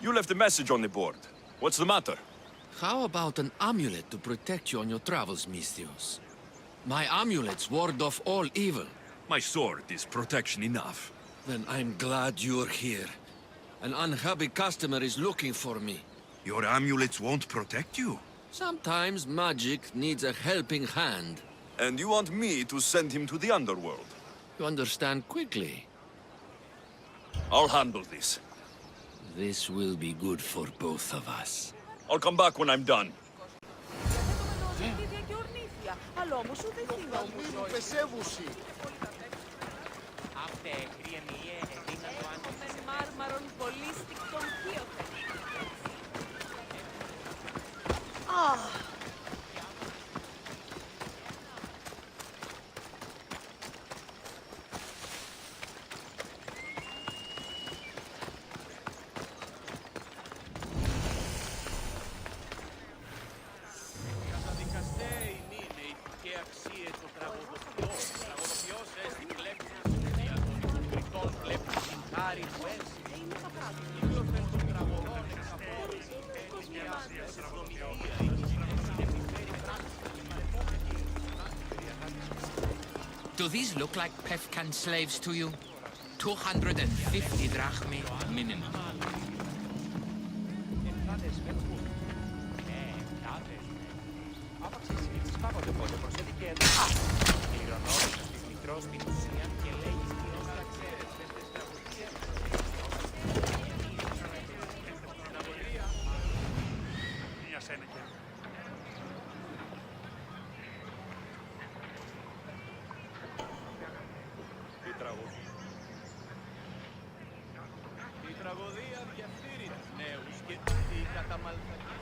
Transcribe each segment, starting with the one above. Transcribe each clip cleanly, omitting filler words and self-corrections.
You left a message on the board. What's the matter? How about an amulet to protect you on your travels, Misthios? My amulets ward off all evil. My sword is protection enough. Then I'm glad you're here. An unhappy customer is looking for me. Your amulets won't protect you? Sometimes magic needs a helping hand. And you want me to send him to the underworld? You understand quickly. I'll handle this. This will be good for both of us. I'll come back when I'm done. Do these look like Pefkan slaves to you? 250 drachmi minimum. Η τραγωδία διαφθείρει τους νέους και η καταμαλθακή.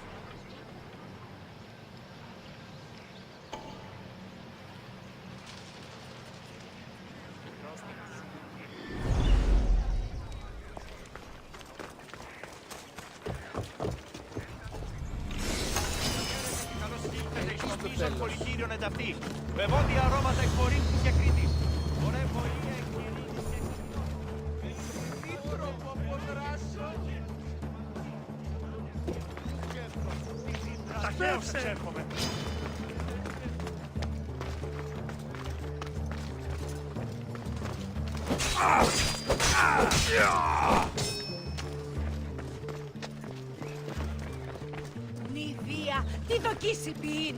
Καλώς ήλθατε στο πολυτήριο Νεταυτή. Βεβόντια αρώματα εκ Κορίνθου και Κρήτης. Ωραία βοήθεια εκ Κυρίου και Επίτροπο από δράσο. Ταχαίως εξέρχομαι. Νηδία, τι δοκίσει ποιήν!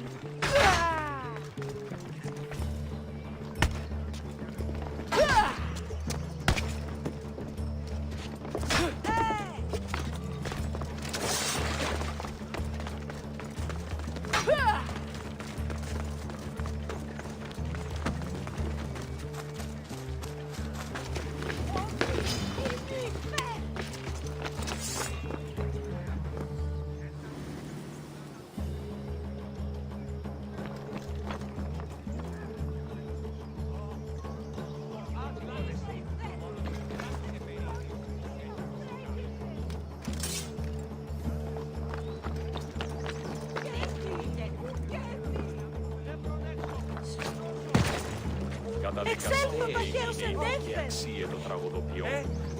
Εξέλθω ταχαίως εντέφθεν! Το τραγωδοποιό.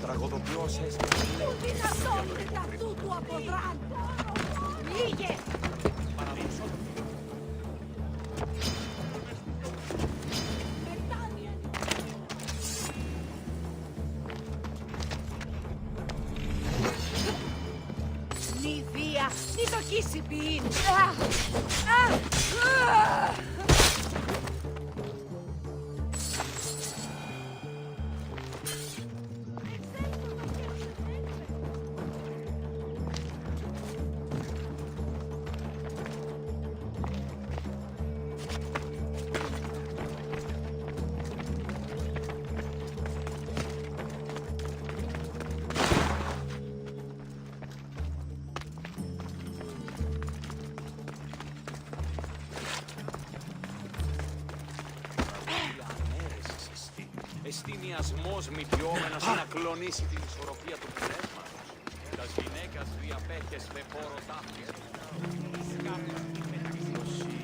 Τραγωδοποιός έστω. Πού δυνατότητα αυτού του αποδράντου! Λίγε! Νηδία, τι δοκίσει ποιήν! Εστιμιασμός μυτιόμενος να κλονίσει την ισορροπία του πνεύματος. Τας γυναίκας διαπέχες με πόρο τάφης. Με τη δικαιοσύνη.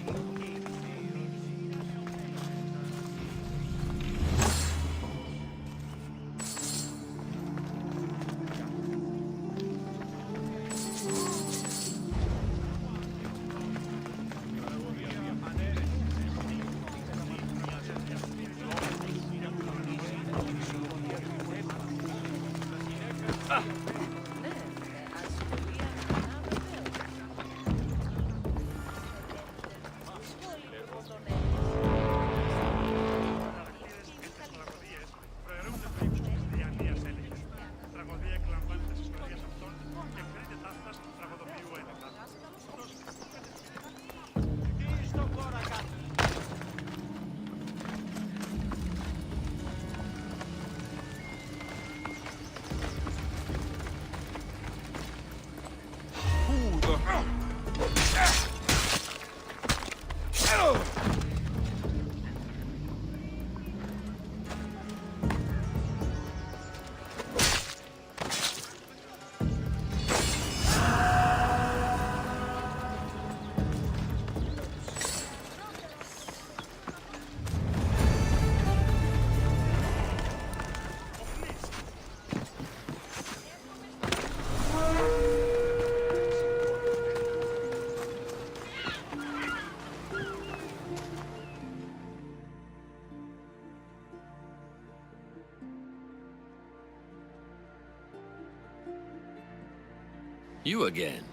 You again.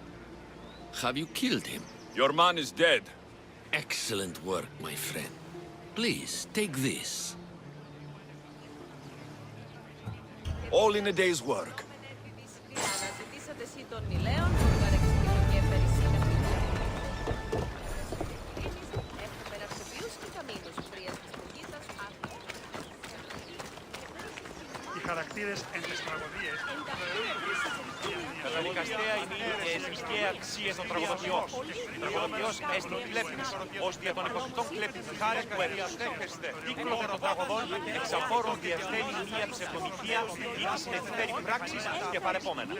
Have you killed him? Your man is dead. Excellent work, my friend. Please, take this. All in a day's work. Αναζητήσατε εσύ των Μιλέων, παρεξηγητική επερησία. Έχουμε ναυσιπίους και καμίνους, πρίας της Πουργίτας, Οι χαρακτήρες εν τις τραγωδίες Καταδικαστέα είναι η θρησκεία αξίες των τραγωδοποιών. Η τραγωδοποιός έστει κλέπτης, ως δια των υποκριτών κλέπτης χάρες που εδιαστέχεστε. Κύκλωθε των τραγωδών, εξαφόρων διαστέλει μία ψευδομυθία ή τη συνεχιστέρη πράξης και παρεπόμενα.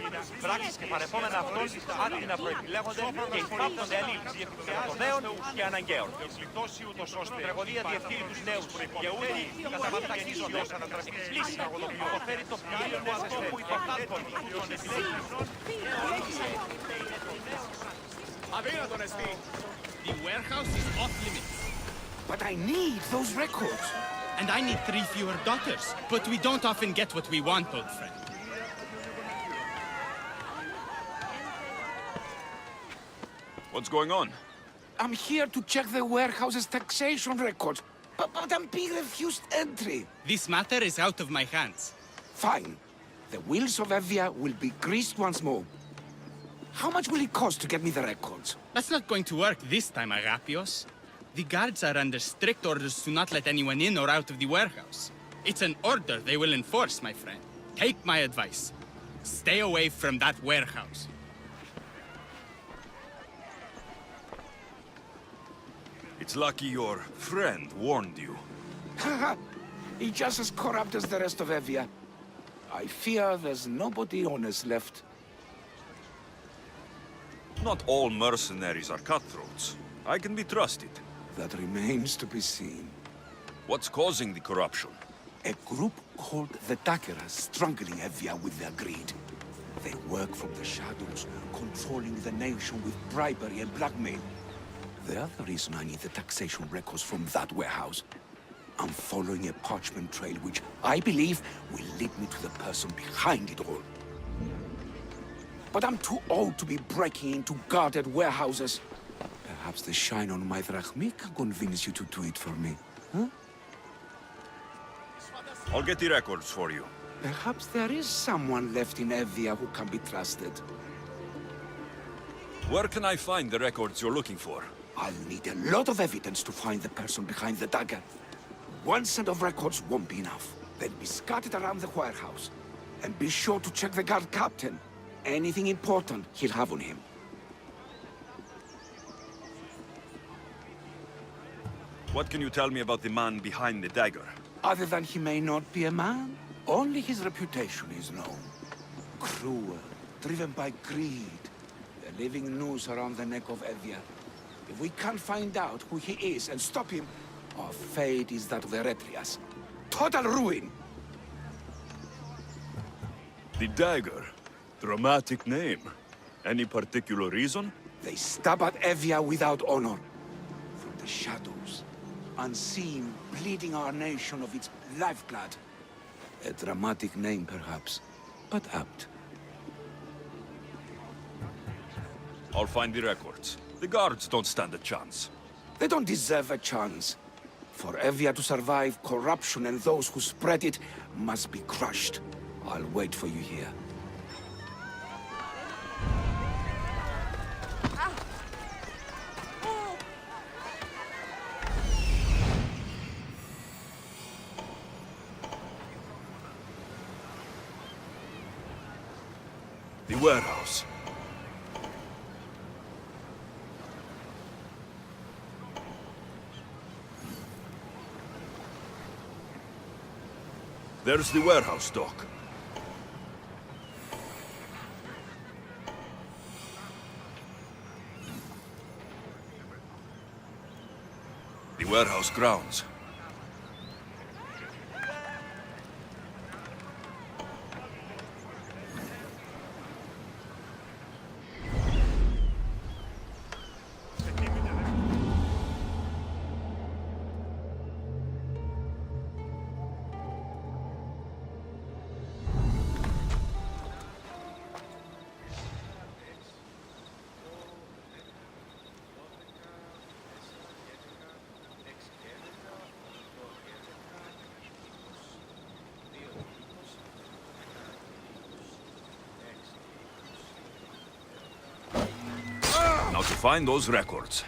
Πράξεις και παρεπόμενα αυτών άτινα προεπιλέγονται και εισπράπτονται αλλήλους των νέων και αναγκαίων. Η τραγωδία διευθύνει τους νέους και ούτοι καταβαπτακίζονται ως ανατραστικής λύσης. Αποφέρει το πλήρων αυτό που υποκάλπτονται. Αδύνατον εστί. The warehouse is off limits. But I need those records. And I need 3 fewer daughters. But we don't often get what we want, old friend. What's going on? I'm here to check the warehouse's taxation records, but I'm being refused entry. This matter is out of my hands. Fine. The wheels of Evia will be greased once more. How much will it cost to get me the records? That's not going to work this time, Agapios. The guards are under strict orders to not let anyone in or out of the warehouse. It's an order they will enforce, my friend. Take my advice. Stay away from that warehouse. It's lucky your friend warned you. Haha! He's just as corrupt as the rest of Evia. I fear there's nobody honest left. Not all mercenaries are cutthroats. I can be trusted. That remains to be seen. What's causing the corruption? A group called the Dakeras struggling Evia with their greed. They work from the shadows, controlling the nation with bribery and blackmail. The other reason I need the taxation records from that warehouse. I'm following a parchment trail which I believe will lead me to the person behind it all. But I'm too old to be breaking into guarded warehouses. Perhaps the shine on my drachmi can convince you to do it for me, huh? I'll get the records for you. Perhaps there is someone left in Evia who can be trusted. Where can I find the records you're looking for? I'll need a lot of evidence to find the person behind the dagger. One set of records won't be enough. They'll be scattered around the warehouse. And be sure to check the guard captain. Anything important he'll have on him. What can you tell me about the man behind the dagger? Other than he may not be a man, only his reputation is known. Cruel, driven by greed. A living noose around the neck of Evia. If we can't find out who he is and stop him, our fate is that of the Retrias. Total ruin! The dagger. Dramatic name. Any particular reason? They stab at Evia without honor. From the shadows. Unseen, bleeding our nation of its lifeblood. A dramatic name, perhaps, but apt. I'll find the records. The guards don't stand a chance. They don't deserve a chance. For Evia to survive, corruption and those who spread it must be crushed. I'll wait for you here. The warehouse. There's the warehouse dock. The warehouse grounds. Now to find those records.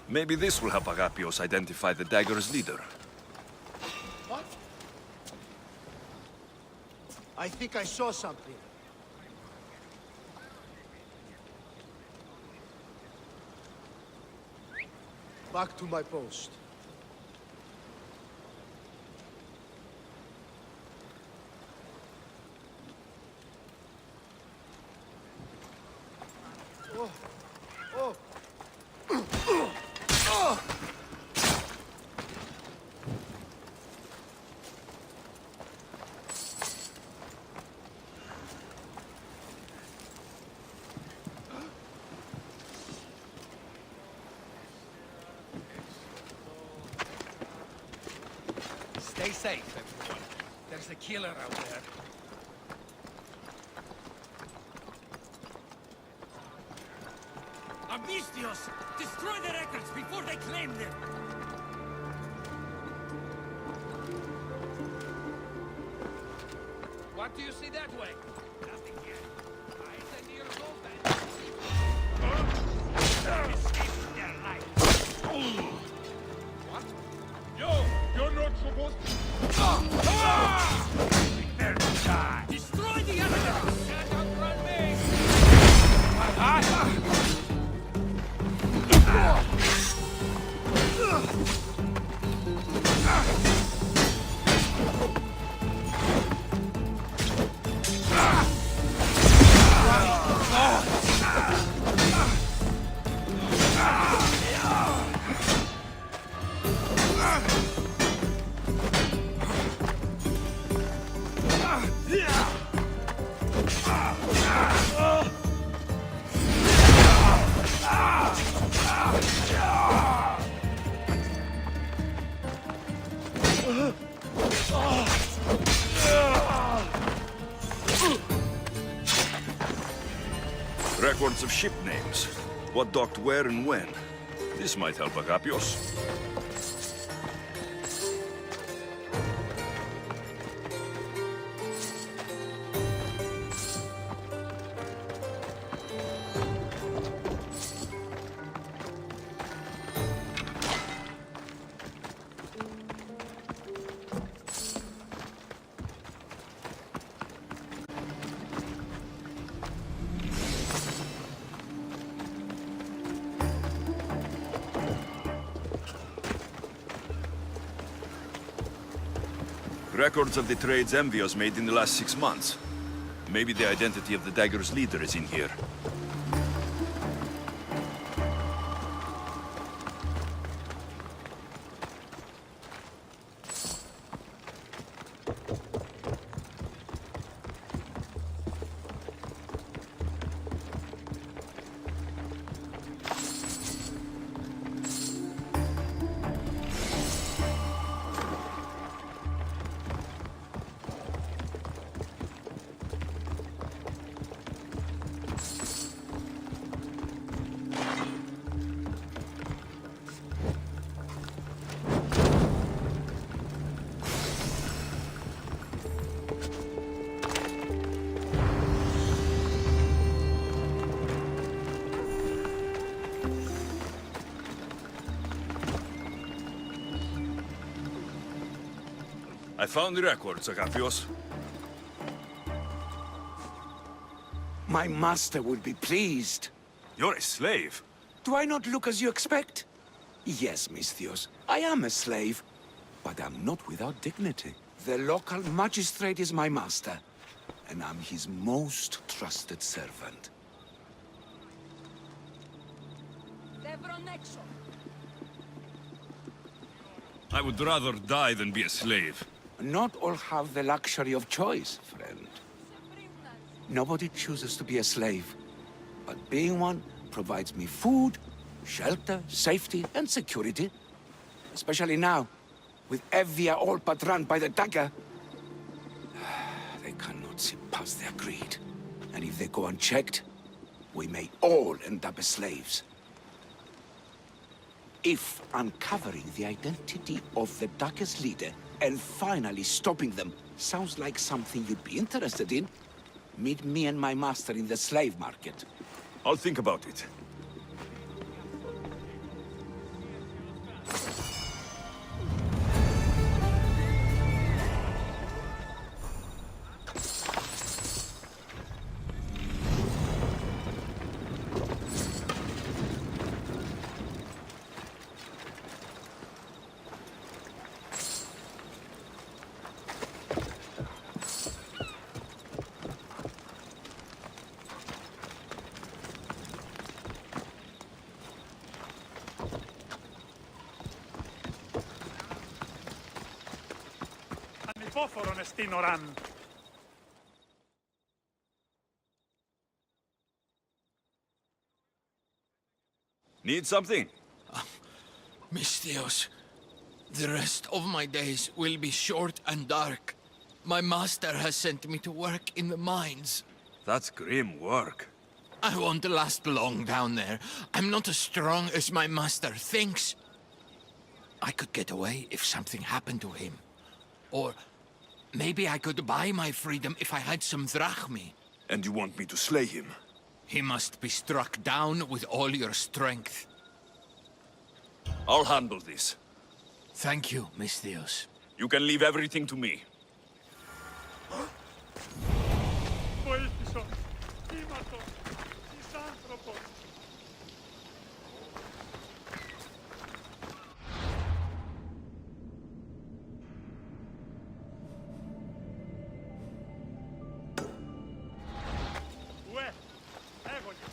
Maybe this will help Agapios identify the dagger's leader. What? I think I saw something. Back to my post. Oh! Oh! Stay safe, everyone. There's a killer out there. Amnistios! Destroy the records before they claim them! What do you see that way? Nothing here. Eyes and ears open. Escape their life. What? Yo! You're not supposed to... Prepare to die! Destroy the evidence! Shut up, run me! Records of ship names. What docked where and when. This might help Agapios. Records of the trades Envios made in the last 6 months. Maybe the identity of the dagger's leader is in here. I found the records, Agapios. My master will be pleased. You're a slave. Do I not look as you expect? Yes, Misthios, I am a slave, but I'm not without dignity. The local magistrate is my master, and I'm his most trusted servant. I would rather die than be a slave. Not all have the luxury of choice, friend. Nobody chooses to be a slave, but being one provides me food, shelter, safety, and security. Especially now, with Evia all but run by the dagger. They cannot see past their greed. And if they go unchecked, we may all end up as slaves. If uncovering the identity of the dagger's leader and finally stopping them sounds like something you'd be interested in, meet me and my master in the slave market. I'll think about it. Ανυπόφορον εστίν οράν. Need something? Misthios, the rest of my days will be short and dark. My master has sent me to work in the mines. That's grim work. I won't last long down there. I'm not as strong as my master thinks. I could get away if something happened to him. Or maybe I could buy my freedom if I had some drachmi. And you want me to slay him? He must be struck down with all your strength. I'll handle this. Thank you, Misthios. You can leave everything to me. Βοήθησον, κύματος, εις άνθρωπος. Ουε, έγωνε.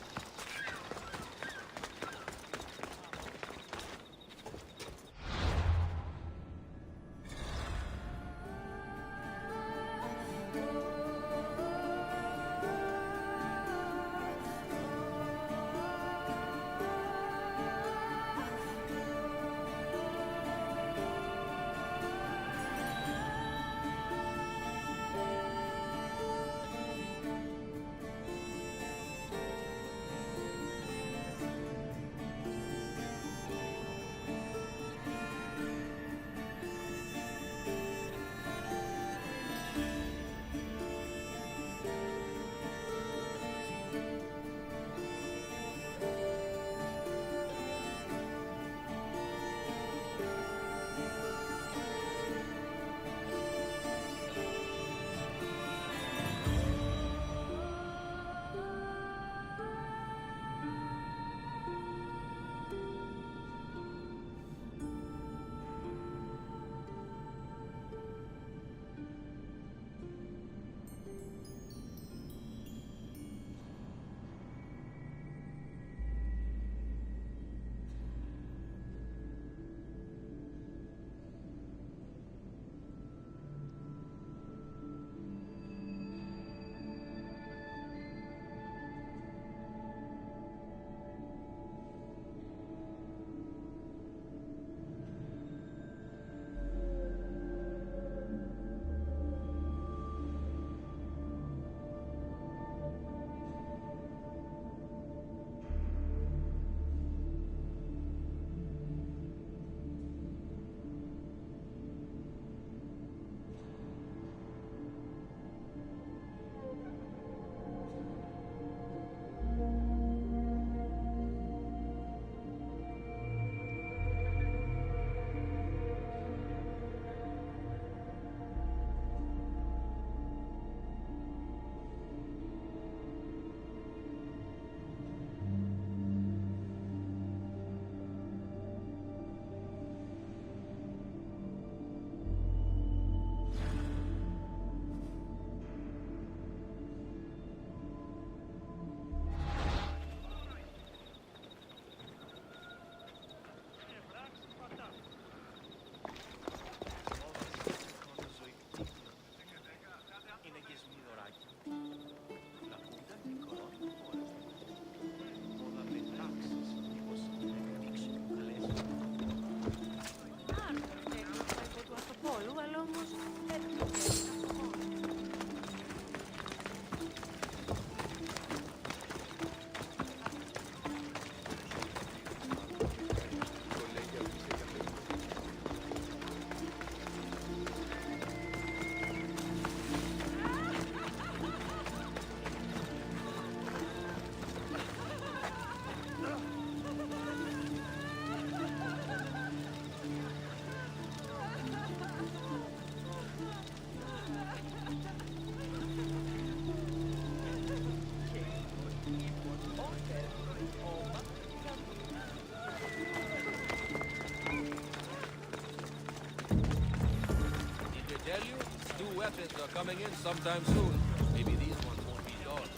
coming in sometime soon. Maybe these ones won't be dogs.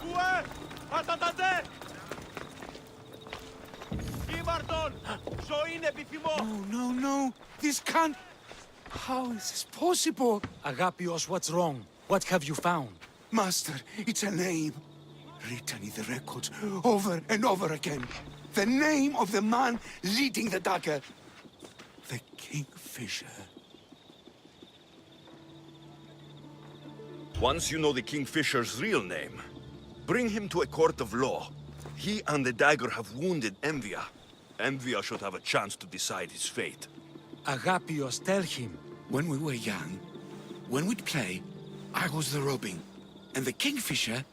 Uè! Attendez! Ήμαρτον! Ζωή είναι επιθυμώ! No, no, no. This can't... How is this possible? Agapios, what's wrong? What have you found? Master, it's a name. Written in the records over and over again. The name of the man leading the dagger. The Kingfisher. Once you know the Kingfisher's real name, bring him to a court of law. He and the dagger have wounded Envia. Envia should have a chance to decide his fate. Agapios, tell him. When we were young, when we'd play, I was the robin. And the Kingfisher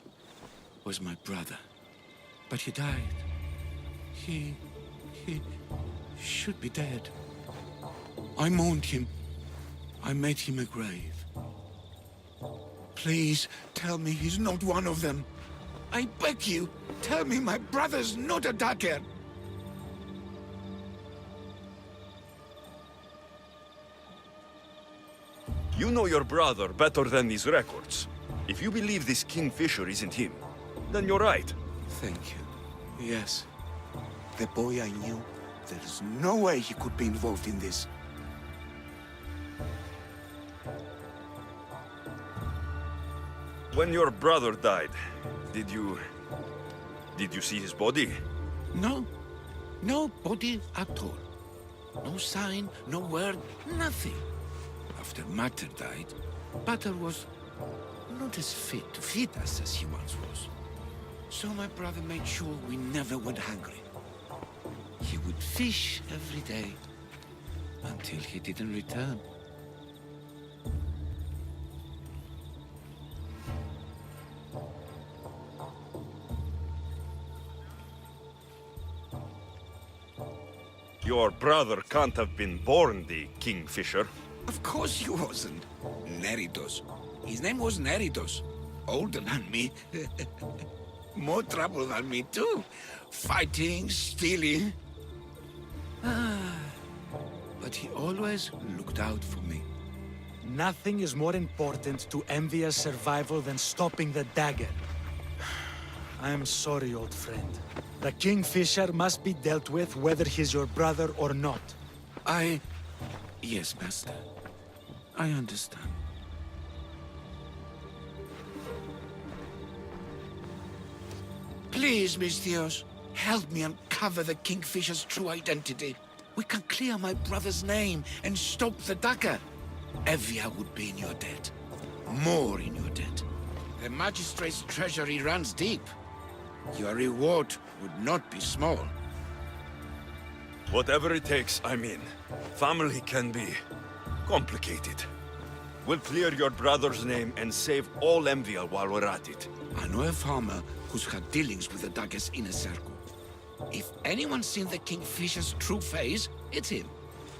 was my brother. But he died. He should be dead. I mourned him. I made him a grave. Please, tell me he's not one of them. I beg you, tell me my brother's not a dagger. You know your brother better than these records. If you believe this Kingfisher isn't him, then you're right. Thank you. Yes. The boy I knew, there's no way he could be involved in this. When your brother died, did you see his body? No. No body at all. No sign, no word, nothing. After Mater died, Pater was not as fit to feed us as he once was. So my brother made sure we never went hungry. He would fish every day until he didn't return. Your brother can't have been born the Kingfisher. Of course he wasn't. Neridos. His name was Neridos. Older than me. More trouble than me, too. Fighting, stealing. But he always looked out for me. Nothing is more important to Envia's survival than stopping the dagger. I am sorry, old friend. The Kingfisher must be dealt with whether he's your brother or not. Yes, Master. I understand. Please, Misthios, help me uncover the Kingfisher's true identity. We can clear my brother's name and stop the dagger. Evia would be in your debt. More in your debt. The Magistrate's treasury runs deep. Your reward would not be small. Whatever it takes, I'm in. Family can be complicated. We'll clear your brother's name and save all Envia while we're at it. I know a farmer who's had dealings with the dagger's inner circle. If anyone's seen the Kingfisher's true face, it's him.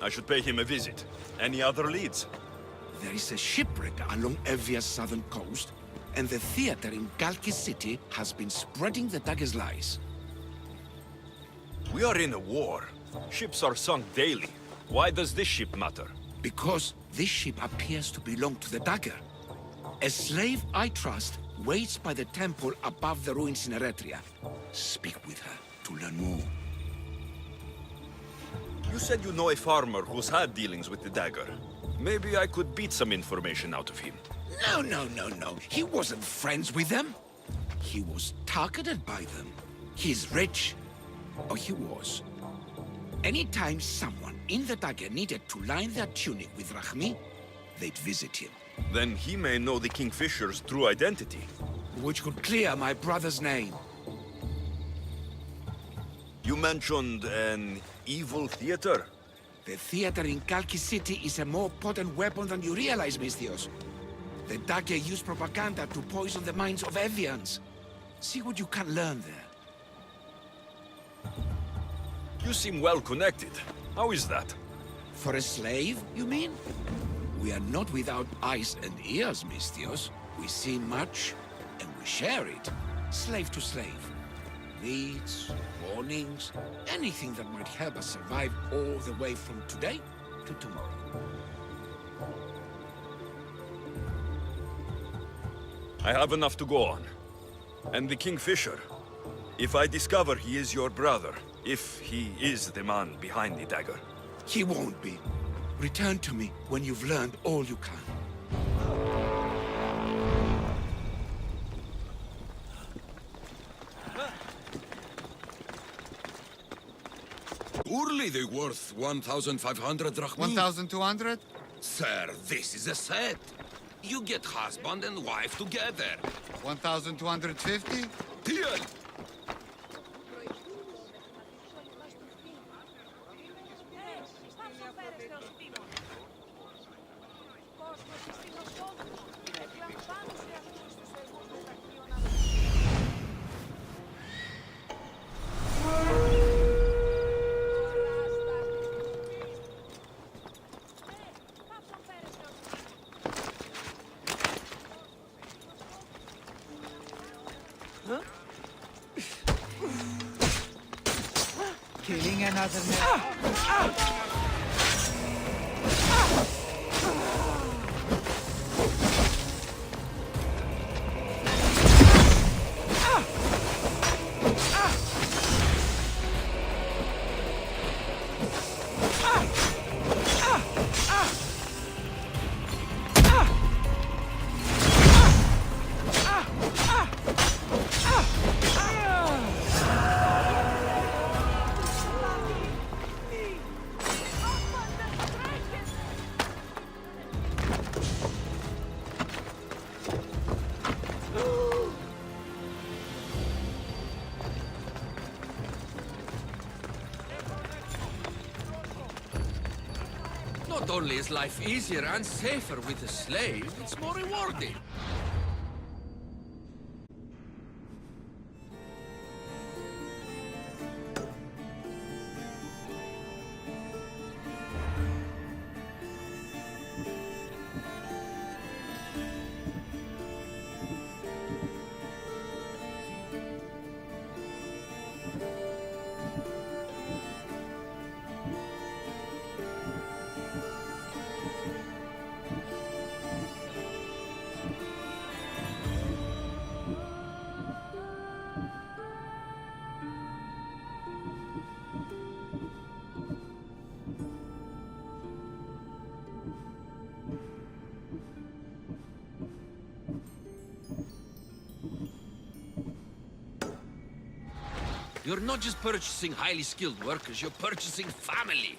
I should pay him a visit. Any other leads? There is a shipwreck along Evia's southern coast, and the theater in Galki City has been spreading the dagger's lies. We are in a war. Ships are sunk daily. Why does this ship matter? Because this ship appears to belong to the dagger. A slave I trust waits by the temple above the ruins in Eretria. Speak with her to learn more. You said you know a farmer who's had dealings with the dagger. Maybe I could beat some information out of him. No. He wasn't friends with them. He was targeted by them. He's rich. Or he was. Anytime someone in the dagger needed to line their tunic with Rahmi, they'd visit him. Then he may know the Kingfisher's true identity. Which could clear my brother's name. You mentioned an evil theater? The theater in Kalki City is a more potent weapon than you realize, Misthios. The dagger used propaganda to poison the minds of Evians. See what you can learn there. You seem well connected. How is that? For a slave, you mean? We are not without eyes and ears, Misthios. We see much, and we share it. Slave to slave. Needs, warnings, anything that might help us survive all the way from today to tomorrow. I have enough to go on. And the Kingfisher. If I discover he is your brother, if he is the man behind the dagger. He won't be. Return to me when you've learned all you can. Surely they worth 1,500 drachmi. 1,200? Sir, this is a set. You get husband and wife together. 1,250? Deal! Killing another man. Not only is life easier and safer with a slave, it's more rewarding. You're not just purchasing highly skilled workers, you're purchasing family.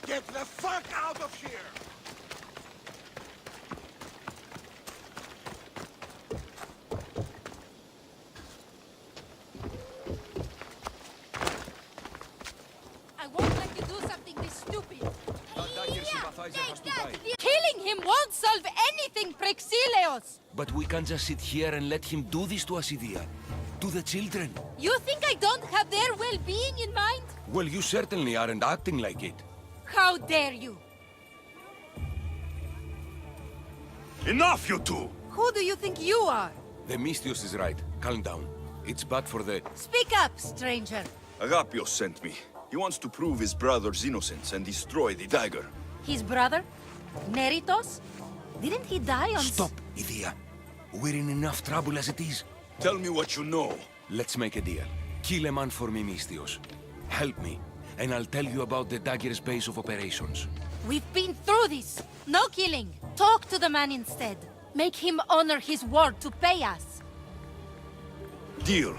Get the fuck out of here! I won't let you do something this stupid. Killing him won't solve anything, Prexileos! But we can't just sit here and let him do this to us, Idia. To the children. You think I don't have their well-being in mind? Well, you certainly aren't acting like it. How dare you? Enough, you two! Who do you think you are? The Mystios is right. Calm down. It's bad for the... Speak up, stranger. Agapios sent me. He wants to prove his brother's innocence and destroy the dagger. His brother? Neritos? Didn't he die on... Stop, Idia. We're in enough trouble as it is. Tell me what you know. Let's make a deal. Kill a man for me, Mystios. Help me, and I'll tell you about the dagger's base of operations. We've been through this. No killing. Talk to the man instead. Make him honor his word to pay us. Deal.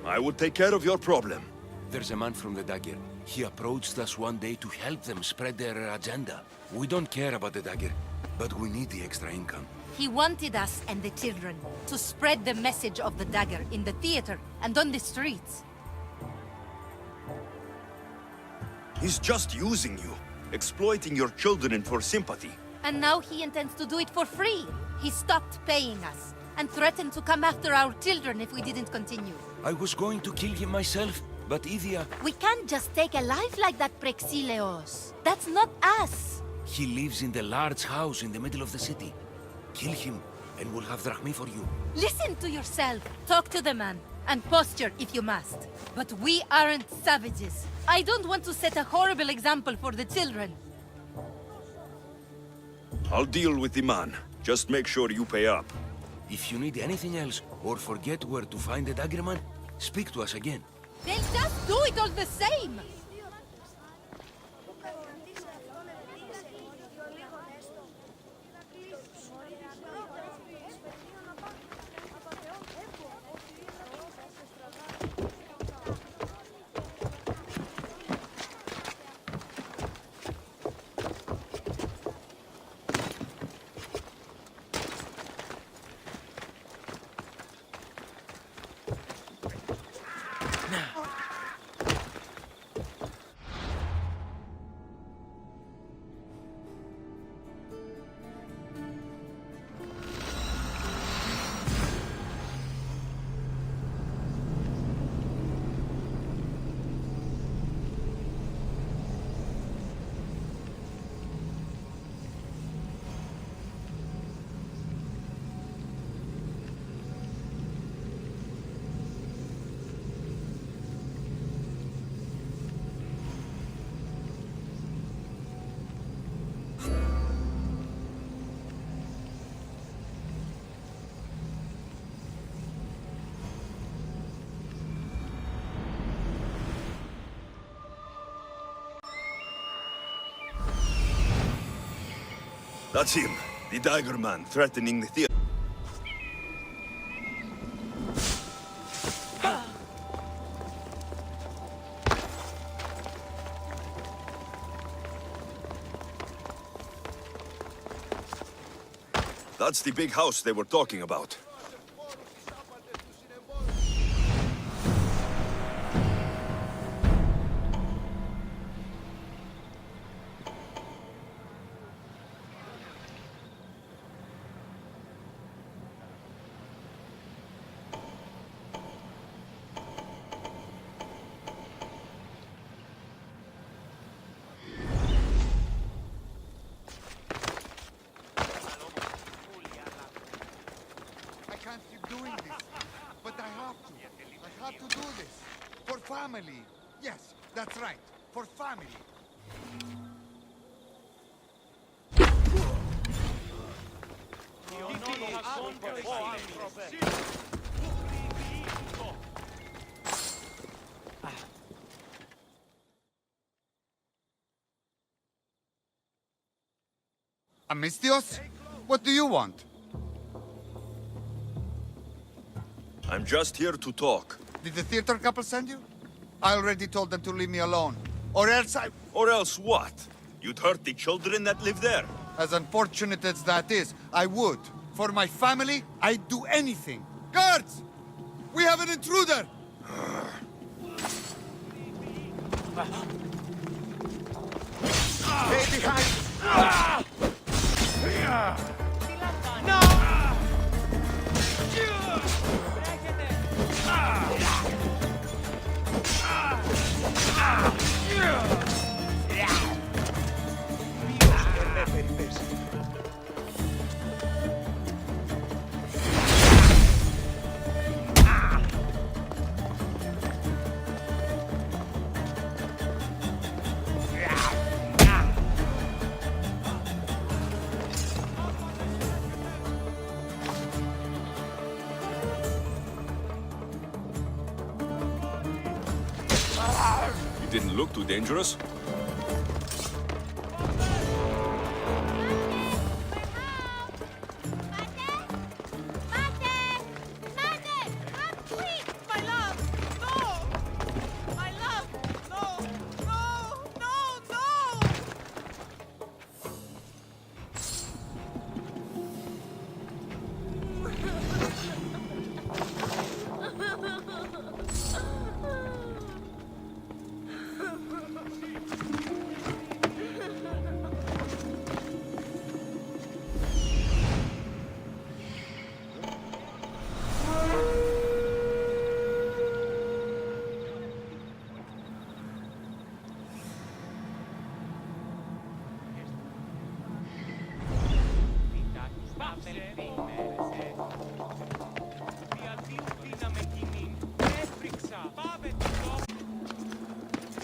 I will take care of your problem. There's a man from the dagger. He approached us one day to help them spread their agenda. We don't care about the dagger, but we need the extra income. He wanted us and the children to spread the message of the dagger in the theater and on the streets. He's just using you, exploiting your children for sympathy. And now he intends to do it for free. He stopped paying us and threatened to come after our children if we didn't continue. I was going to kill him myself, but Idia... We can't just take a life like that, Prexileos. That's not us. He lives in the large house in the middle of the city. Kill him, and we'll have drachmi for you. Listen to yourself. Talk to the man, and posture if you must. But we aren't savages. I don't want to set a horrible example for the children. I'll deal with the man. Just make sure you pay up. If you need anything else, or forget where to find the dagger man, speak to us again. They'll just do it all the same! That's him, the dagger man threatening the theater. That's the big house they were talking about. I can't keep doing this, but I have to. I have to do this. For family. Yes, that's right. For family. Amistios? What do you want? I'm just here to talk. Did the theater couple send you? I already told them to leave me alone. Or else I... Or else what? You'd hurt the children that live there. As unfortunate as that is, I would. For my family, I'd do anything. Guards! We have an intruder! Stay behind! It didn't look too dangerous.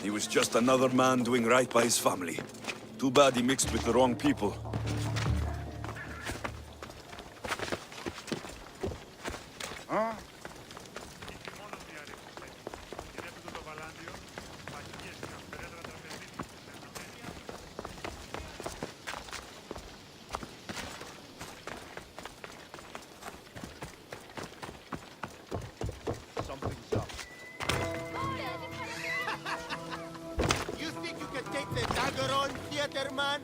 He was just another man doing right by his family. Too bad he mixed with the wrong people. Something's up. You think you can take the dagger on, theater man?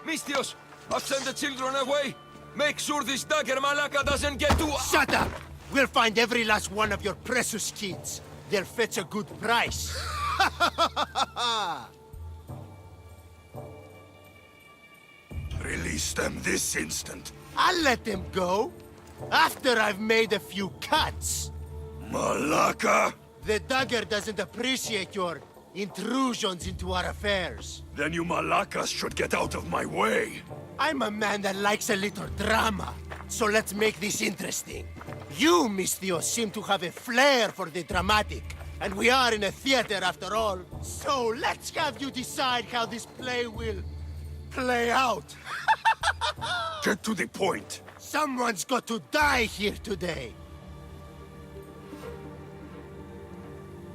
Mistios, I'll send the children away. Make sure this dagger Malaka doesn't get to... Shut up! We'll find every last one of your precious kids. They'll fetch a good price. Release them this instant. I'll let them go. After I've made a few cuts. Malaka! The dagger doesn't appreciate your intrusions into our affairs. Then you Malakas should get out of my way. I'm a man that likes a little drama. So let's make this interesting. You, Mistios, seem to have a flair for the dramatic. And we are in a theater after all. So let's have you decide how this play will play out. Get to the point. Someone's got to die here today.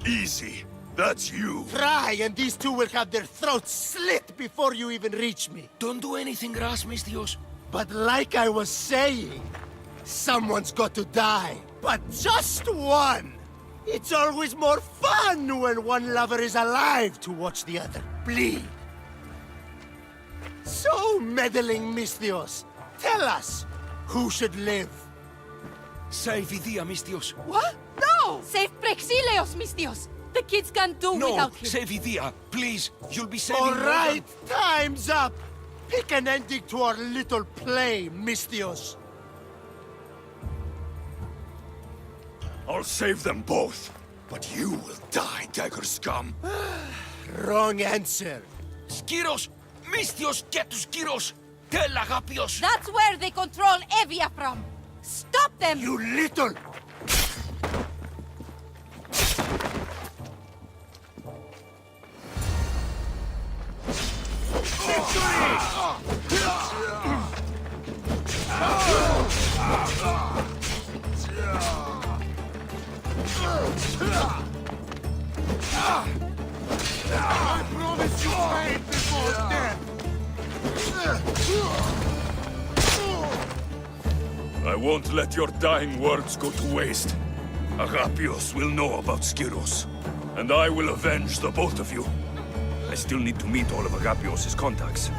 Easy. That's you. Try, and these two will have their throats slit before you even reach me. Don't do anything rash, Mistios. But like I was saying, someone's got to die. But just one! It's always more fun when one lover is alive to watch the other bleed. So, meddling Mistios, tell us, who should live? Save Idia, Mistios. What? No! Save Prexileos, Mistios! The kids can't do No, without him. save Idia, please. You'll be saving All more than- right, time's up! Pick an ending to our little play, Mistios. I'll save them both. But you will die, dagger scum. Wrong answer. Skiros! Mistios, get to Skiros! Tell Agapios! That's where they control Evia from. Stop them! You little... I promise you pain before death! I won't let your dying words go to waste. Agapios will know about Skiros, and I will avenge the both of you. I still need to meet all of Agapios' contacts.